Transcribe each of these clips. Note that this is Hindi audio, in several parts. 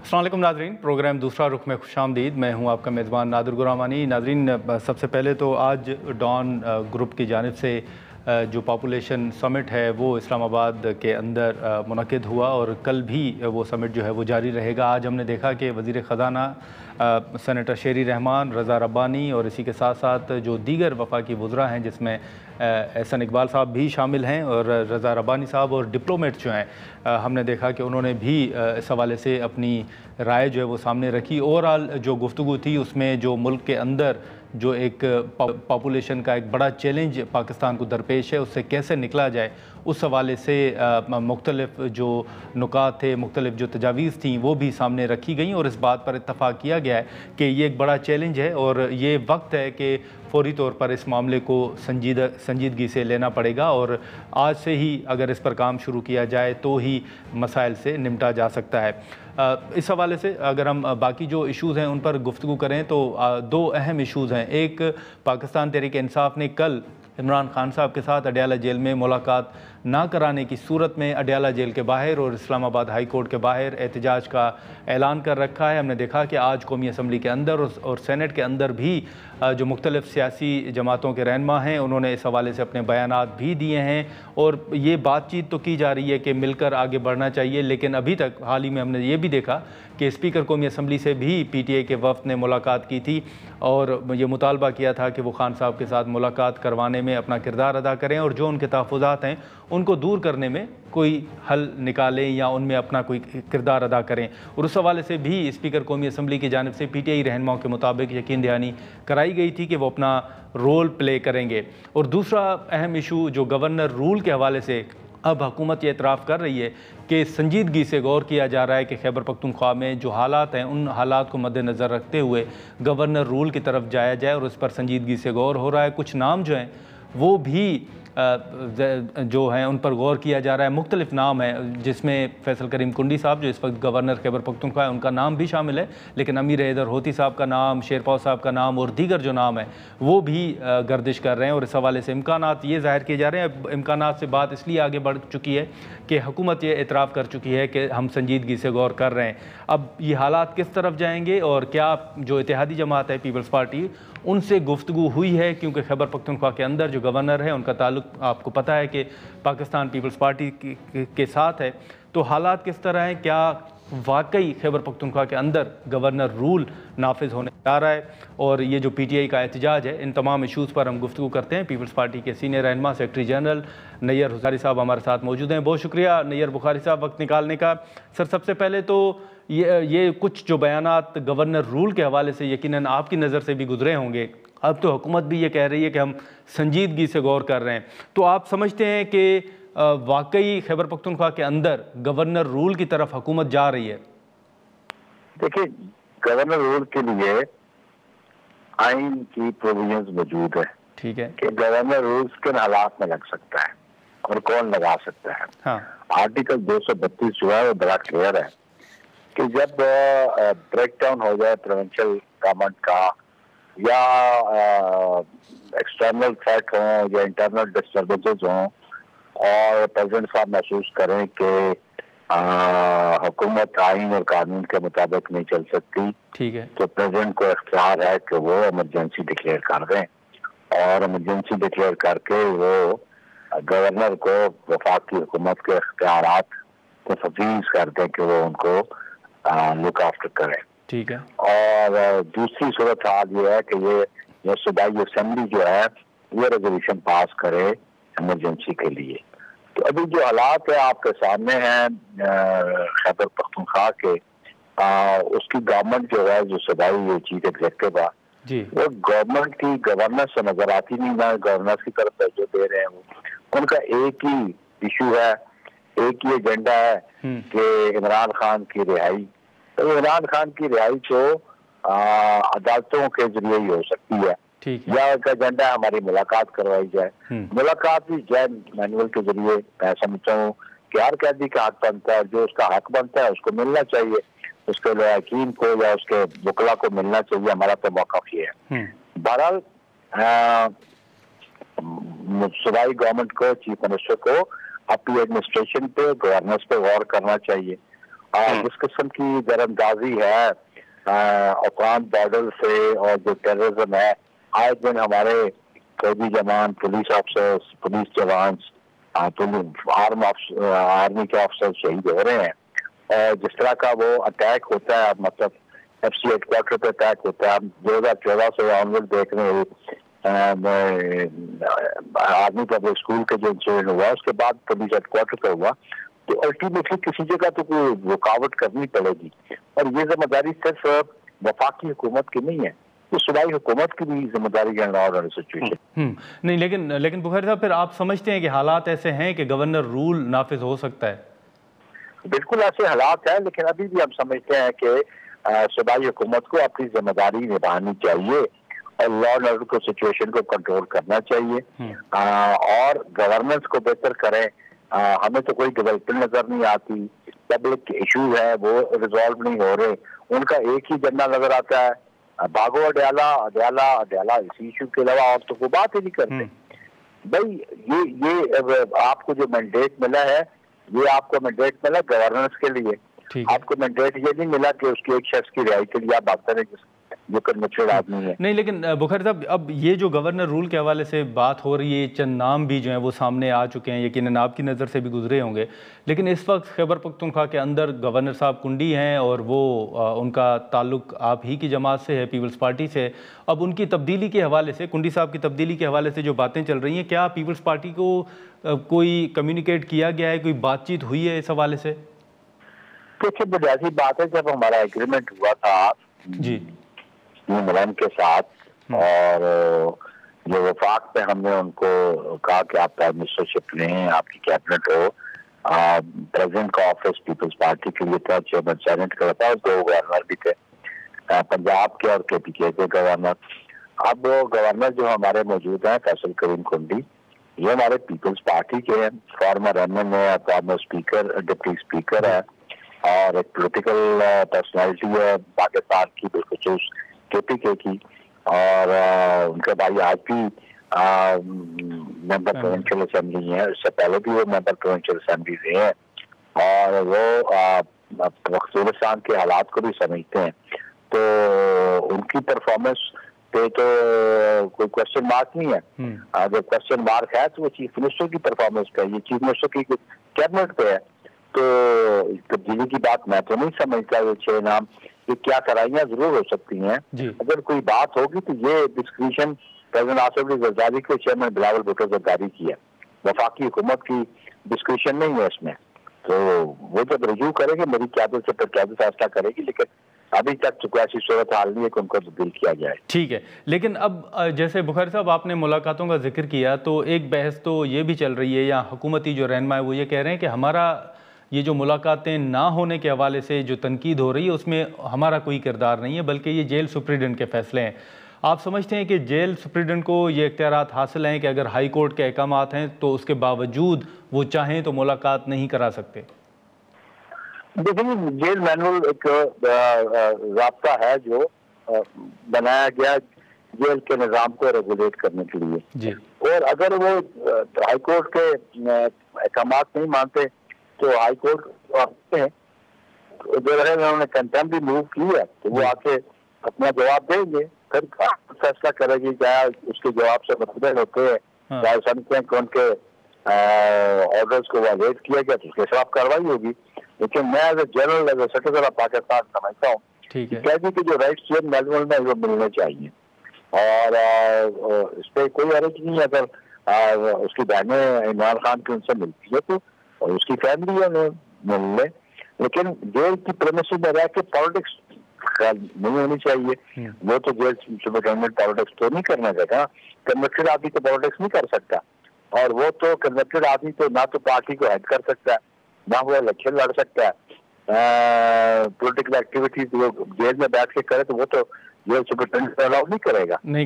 अस्सलाम वालेकुम नाज़रीन, प्रोग्राम दूसरा रुख में खुशामदीद। मैं हूं आपका मेज़बान नादिर गुरामानी। नाज़रीन, सबसे पहले तो आज डॉन ग्रुप की जानिब से जो पॉपुलेशन समिट है वो इस्लामाबाद के अंदर मुनक़िद हुआ और कल भी वो समिट जो है वो जारी रहेगा। आज हमने देखा कि वज़ीर ख़ज़ाना सेनेटर शेरी रहमान, रज़ा रब्बानी और इसी के साथ साथ जो दीगर वफाकी वज़रा हैं जिसमें एहसन इकबाल साहब भी शामिल हैं और रज़ा रब्बानी साहब और डिप्लोमेट जो हैं, हमने देखा कि उन्होंने भी इस हवाले से अपनी राय जो है वो सामने रखी। ओवरऑल जो गुफ्तगू थी उसमें जो मुल्क के अंदर जो एक पॉपुलेशन का एक बड़ा चैलेंज पाकिस्तान को दरपेश है उससे कैसे निकला जाए, उस हवाले से मुख्तलिफ जो नुकात थे, मुख्तलिफ जो तजावीज़ थी वो भी सामने रखी गई और इस बात पर इत्तफ़ाक़ किया गया है कि ये एक बड़ा चैलेंज है और ये वक्त है कि फ़ौरी तौर पर इस मामले को संजीदगी से लेना पड़ेगा और आज से ही अगर इस पर काम शुरू किया जाए तो ही मसाइल से निपटा जा सकता है। इस हवाले से अगर हम बाकी जो इश्यूज़ हैं उन पर गुफ्तगू करें तो दो अहम इश्यूज़ हैं। एक, पाकिस्तान तहरीक इंसाफ ने कल इमरान खान साहब के साथ अडयाला जेल में मुलाकात ना कराने की सूरत में अडयाला जेल के बाहर और इस्लामाबाद हाई कोर्ट के बाहर एहतजाज का ऐलान कर रखा है। हमने देखा कि आज कौमी असम्बली के अंदर और सेनेट के अंदर भी जो मुख्तलिफ सियासी जमातों के रहनुमा हैं उन्होंने इस हवाले से अपने बयानात भी दिए हैं और ये बातचीत तो की जा रही है कि मिलकर आगे बढ़ना चाहिए, लेकिन अभी तक हाल ही में हमने ये भी देखा कि स्पीकर कौमी असम्बली से भी PTI के वफ़द ने मुलाकात की थी और ये मुतालबा किया था कि वो खान साहब के साथ मुलाकात करवाने में अपना किरदार अदा करें और जो उनके तहफ़्फ़ुज़ात हैं उनको दूर करने में कोई हल निकालें या उनमें अपना कोई किरदार अदा करें। और उस हवाले से भी स्पीकर कौमी असम्बली की जानिब से PTI रहनुमाओं के मुताबिक यकीन दहानी कराई गई थी कि वो अपना रोल प्ले करेंगे। और दूसरा अहम इशू जो गवर्नर रूल के हवाले से अब हुकूमत ये एतराफ़ कर रही है कि संजीदगी से गौर किया जा रहा है कि खैबर पख्तूनख्वा में जो हालात हैं उन हालात को मद्देनज़र रखते हुए गवर्नर रूल की तरफ जाया जाए और उस पर संजीदगी से गौर हो रहा है। कुछ नाम जो हैं वो भी जो हैं उन पर गौर किया जा रहा है। मुख्तलिफ नाम हैं जिसमें फैसल करीम कुंडी साहब जो इस वक्त गवर्नर खैबर पख्तूनख्वा है उनका नाम भी शामिल है, लेकिन अमीर हैदर होती साहब का नाम, शेरपाव साहब का नाम और दीगर जो नाम है वो भी गर्दिश कर रहे हैं और इस हवाले से इम्कानात ये ज़ाहिर किए जा रहे हैं। इम्कानात से बात इसलिए आगे बढ़ चुकी है कि हुकूमत ये एतराफ़ कर चुकी है कि हम संजीदगी से गौर कर रहे हैं। अब ये हालात किस तरफ जाएंगे और क्या जो इत्तेहादी जमात है पीपल्स पार्टी उनसे गुफ्तगू हुई है, क्योंकि खैबर पख्तूनख्वा के अंदर जो गवर्नर है उनका ताल्लुक आपको पता है कि पाकिस्तान पीपल्स पार्टी के साथ है। तो हालात किस तरह हैं, क्या वाकई खैबर पख्तूनख्वा के अंदर गवर्नर रूल नाफिज होने जा रहा है और ये जो PTI का एहतजाज है, इन तमाम इशूज़ पर हम गुफ्तगू करते हैं। पीपल्स पार्टी के सीनियर रहनुमा सेक्रेटरी जनरल नैयर बुखारी साहब हमारे साथ मौजूद हैं। बहुत शुक्रिया नैयर बुखारी साहब वक्त निकालने का। सर, सबसे पहले तो ये कुछ जो बयानात गवर्नर रूल के हवाले से यकीनन आपकी नज़र से भी गुजरे होंगे, अब तो हुकूमत भी ये कह रही है कि हम संजीदगी से गौर कर रहे हैं, तो आप समझते हैं कि वाकई खैबर पख्तूनख्वा के अंदर गवर्नर रूल की तरफ हुकूमत जा रही है? देखिए, गवर्नर रूल के लिए आइन की प्रोविजंस मौजूद है, ठीक है, कि गवर्नर रूल किन हालात में लग सकता है और कौन लगा सकता है। हाँ। आर्टिकल 232 जो है वो बड़ा क्लियर है कि जब ब्रेकडाउन हो जाए प्रोविंशियल गवर्नमेंट का या एक्सटर्नल थ्रेट हो या इंटरनल डिस्टर्बेंसेस हों और प्रेसिडेंट साहब महसूस करें कि हुकूमत आइन और कानून के मुताबिक नहीं चल सकती, ठीक है, तो प्रेसिडेंट को इख्तियार है कि वो इमरजेंसी डिक्लेयर कर दें और इमरजेंसी डिक्लेयर करके वो गवर्नर को वफाकी हुकूमत के इख्तियारात को तफवीज़ कर दें कि वो उनको लुक आफ्टर करें, ठीक है। और दूसरी सूरत हाल ये है कि ये सूबाई असेंबली जो है ये रेजोल्यूशन पास करे इमरजेंसी के लिए। तो अभी जो हालात है आपके सामने हैं खैबर पख्तूनख्वा के, उसकी गवर्नमेंट जो है जो सूबाई चीफ एग्जीक्यूटिव है वो गवर्नमेंट की गवर्नेंस से नजर आती नहीं, ना गवर्नर की तरफ तवज्जो दे रहे हैं। वो उनका एक ही इशू है, एक ही एजेंडा है कि इमरान खान की रिहाई। तो इमरान खान की रिहाई तो अदालतों के जरिए ही हो सकती है या एक एजेंडा हमारी मुलाकात करवाई जाए। मुलाकात भी जैन मैनुअल के जरिए मैं समझता हूँ कि हर कैदी का हक बनता है, जो उसका हक बनता है उसको मिलना चाहिए, उसके हकीम को या उसके वकला को मिलना चाहिए। हमारा तो मौक़िफ़ ये है। बहरहाल सूबाई गवर्नमेंट को, चीफ मिनिस्टर को अपनी एडमिनिस्ट्रेशन पे, गवर्नेंस पे गौर करना चाहिए जिस किस्म की दरअंदाजी है अफगान बॉर्डर से और जो टेररिज्म है, आए दिन हमारे फौजी जवान, पुलिस ऑफिसर्स, पुलिस जवान, आर्मी के ऑफिसर शहीद हो रहे हैं। और जिस तरह का वो अटैक होता है, मतलब FC हेडक्वार्टर पे अटैक होता है, 2014 से ऑनवर्ड देख रहे हैं आर्मी पब्लिक स्कूल के जो इंसिडेंट हुआ, उसके बाद पुलिस हेडक्वार्टर पे हुआ, तो अल्टीमेटली किसी जगह तो कोई रुकावट करनी पड़ेगी। और ये जिम्मेदारी सिर्फ वफाकी हुकूमत की नहीं है, तो सूबाई हुकूमत की भी जिम्मेदारी है ऑर्डर सिचुएशन। नहीं, लेकिन बुखारी साहब, फिर आप समझते हैं कि हालात ऐसे हैं कि गवर्नर रूल नाफिज हो सकता है? बिल्कुल ऐसे हालात हैं, लेकिन अभी भी हम समझते हैं कि सूबाई हुकूमत को अपनी जिम्मेदारी निभानी चाहिए और लॉ एंड ऑर्डर को सिचुएशन को कंट्रोल करना चाहिए और गवर्नेंस को बेहतर करें। हमें तो कोई डेवलपमेंट नजर नहीं आती, पब्लिक इशू है वो रिजॉल्व नहीं हो रहे, उनका एक ही झंडा नजर आता है, भागो अडयाला अडयाला अडयाला, इसी इशू के अलावा और तो कोई बात ही नहीं करते। भाई ये आपको जो मैंडेट मिला है, ये आपको मैंडेट मिला गवर्नेंस के लिए, आपको मैंडेट ये नहीं मिला कि उसकी एक शख्स की रिहाई के लिए आप बात करें जो कन्विक्टेड आदमी है। नहीं, लेकिन बुखारी साहब, अब ये जो गवर्नर रूल के हवाले से बात हो रही है, चंद नाम भी जो हैं वो सामने आ चुके हैं, यकीनन आपकी नज़र से भी गुजरे होंगे, लेकिन इस वक्त खैबर पख्तूनख्वा के अंदर गवर्नर साहब कुंडी हैं और वो उनका ताल्लुक आप ही की जमात से है, पीपल्स पार्टी से। अब उनकी तब्दीली के हवाले से, कुंडी साहब की तब्दीली के हवाले से जो बातें चल रही हैं, क्या पीपल्स पार्टी को कोई कम्युनिकेट किया गया है, कोई बातचीत हुई है इस हवाले से? देखिए, बुनियादी बात है, जब हमारा एग्रीमेंट हुआ था जी इमरान के साथ और जो वफाक पे हमने उनको कहा कि आप प्राइम मिनिस्टरशिप लें, आपकी कैबिनेट हो, प्रेसिडेंट का ऑफिस पीपल्स पार्टी के लिए था, चेयरमैन सेनेट का था, 2 गवर्नर भी थे, पंजाब के और KPK के गवर्नर। अब वो गवर्नर जो हमारे मौजूद हैं फैसल करीम कुंडी, ये हमारे पीपल्स पार्टी के हैं, फॉर्मर MN है, फॉर्मर स्पीकर, डिप्टी स्पीकर है और एक पोलिटिकल पर्सनैलिटी है पाकिस्तान की, बिल्कुल KPK की, और उनके भाई आज भी मेंबर प्रोविंशियल असेंबली है, इससे पहले भी वो मेंबर प्रोविंशियल असेंबली रहे हैं और वो पख्तूनख्वान के हालात को भी समझते हैं। तो उनकी परफॉर्मेंस पे तो कोई क्वेश्चन मार्क नहीं है। अगर क्वेश्चन मार्क है तो वो चीफ मिनिस्टर की परफॉर्मेंस पे है, ये चीफ मिनिस्टर की कैबिनेट पे है। तो तब्दीली की बात मैं तो नहीं समझता, ये 6 नाम ये क्या कराइयाँ जरूर हो सकती हैं। अगर कोई बात होगी तो ये डिस्क्रिशन प्रेसिडेंट आसिफ अली जरदारी के चेयरमैन बिलावल भुट्टो जरदारी की है, वफाकी हुकूमत की डिस्क्रिशन नहीं है इसमें। तो वो जब रिव्यू करेंगे मेरी क्यादत से फिर क्यादत फैसला करेगी, लेकिन अभी तक तो कोई ऐसी सूरत हाल नहीं है कि उनको तब्दील किया जाए। ठीक है, लेकिन अब जैसे बुखारी साहब आपने मुलाकातों का जिक्र किया, तो एक बहस तो ये भी चल रही है, या हुकूमती जो रहनुमा है वो ये कह रहे हैं कि हमारा ये जो मुलाकातें ना होने के हवाले से जो तनकीद हो रही है उसमें हमारा कोई किरदार नहीं है, बल्कि ये जेल सुप्रीडेंट के फैसले हैं। आप समझते हैं कि जेल सुप्रीडेंट को ये इख्तियारात हासिल हैं कि अगर हाई कोर्ट के अहकामात हैं तो उसके बावजूद वो चाहें तो मुलाकात नहीं करा सकते? देखिए, जेल मैनुअल एक ज़ाब्ता है जो बनाया गया जेल के निज़ाम को रेगुलेट करने के लिए जी। और अगर वो हाई कोर्ट के अहकामात नहीं मानते तो हाई कोर्ट आते हैं, उन्होंने कंटेम्प्ट भी मूव की है तो वो आके अपना जवाब देंगे, फिर फैसला करेगी, चाहे उसके जवाब से मुतमिन होते हैं, चाहे समझते हैं कि उनके ऑर्डर्स को वायलेट किया गया तो उसके खिलाफ कार्रवाई होगी। लेकिन मैं as a general, as a citizen of Pakistan समझता हूँ कैदी के जो राइट्स जेल मैनुअल में वो मिलने चाहिए और इस पर कोई अर्ज नहीं है। अगर उसकी बहनें इमरान खान की उनसे मिलती है तो और उसकी फैमिली है मिल ले, लेकिन जेल की प्रेमिसेस में रह के पॉलिटिक्स नहीं होनी चाहिए। वो तो जेल सुपरिटेंडेंट पॉलिटिक्स तो नहीं करना चाहता, कन्विक्टेड आदमी तो पॉलिटिक्स नहीं कर सकता, और वो तो कन्विक्टेड आदमी तो ना तो पार्टी को हेड कर सकता है, ना वो इलेक्शन लड़ सकता है, पॉलिटिकल एक्टिविटीज वो जेल में बैठ के करे तो वो तो जेल सुपरिटेंडेंट अलाउ नहीं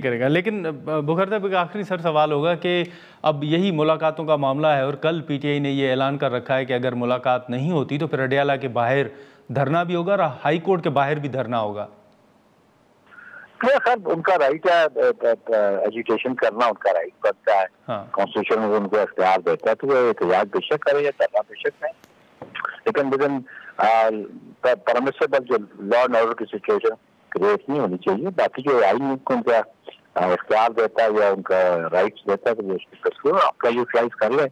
करेगा। लेकिन बुखारी साहब, एक आखिरी सर सवाल होगा कि अब यही मुलाकातों का मामला है और कल PTI ने ये ऐलान कर रखा है कि अगर मुलाकात नहीं होती तो फिर अडयाला के बाहर धरना भी होगा और हाई कोर्ट के बाहर भी धरना होगा। सर उनका राइट है, एजुकेशन करना उनका राइट बनता है, कॉन्स्टिट्यूशन में उनको इख्तियार देता है, तो वो एहतजाज बेशक करे या धरना बेशक नहीं, लेकिन विदिन परमिसेबल जो लॉ एंड ऑर्डर की सिचुएशन क्रिएट नहीं होनी चाहिए। बाकी जो आईन उनका इख्तियार देता है या उनका राइट्स देता है तो वो उसको आपका यूटिलाइज कर लें।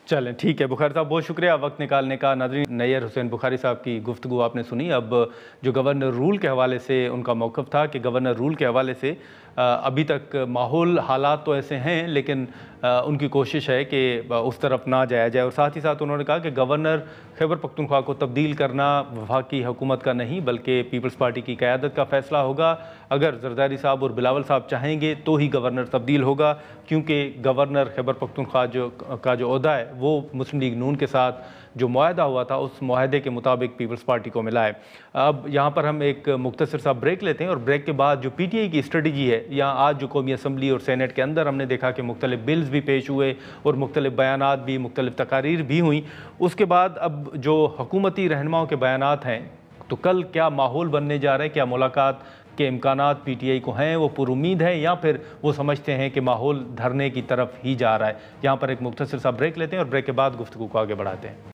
चलें, ठीक है। बुखारी साहब बहुत शुक्रिया वक्त निकालने का। नाज़रीन, नैयर हुसैन बुखारी साहब की गुफ्तगू आपने सुनी। अब जो गवर्नर रूल के हवाले से उनका मौक़िफ़ था कि गवर्नर रूल के हवाले से अभी तक माहौल हालात तो ऐसे हैं, लेकिन उनकी कोशिश है कि उस तरफ ना जाया जाए। और साथ ही साथ उन्होंने कहा कि गवर्नर खैबर पख्तूनख्वा को तब्दील करना वफाकी हुकूमत का नहीं बल्कि पीपल्स पार्टी की क़यादत का फ़ैसला होगा। अगर ज़रदारी साहब और बिलावल साहब चाहेंगे तो ही गवर्नर तब्दील होगा, क्योंकि गवर्नर खैबर पख्तूनख्वा का जो ओहदा है वो मुस्लिम लीग नून के साथ जो मुआहदा हुआ था उस मुआहदे के मुताबिक पीपल्स पार्टी को मिला है। अब यहाँ पर हम एक मुख्तसर सा ब्रेक लेते हैं और ब्रेक के बाद जो PTI की स्ट्रेटजी है, यहाँ आज जो कौमी असम्बली और सेनेट के अंदर हमने देखा कि मुख्तलिफ बिल्स भी पेश हुए और मुख्तलिफ बयानात भी, मुख्तलिफ तकारीर भी हुई। उसके बाद अब जो हुकूमती रहनुमाओं के बयानात हैं, तो कल क्या माहौल बनने जा रहा है, क्या मुलाकात के इम्कानात PTI को हैं, वो पुरुमीद है या फिर वो समझते हैं कि माहौल धरने की तरफ ही जा रहा है। यहाँ पर एक मुख्तसर सा ब्रेक लेते हैं और ब्रेक के बाद गुफ्तगू को आगे बढ़ाते हैं।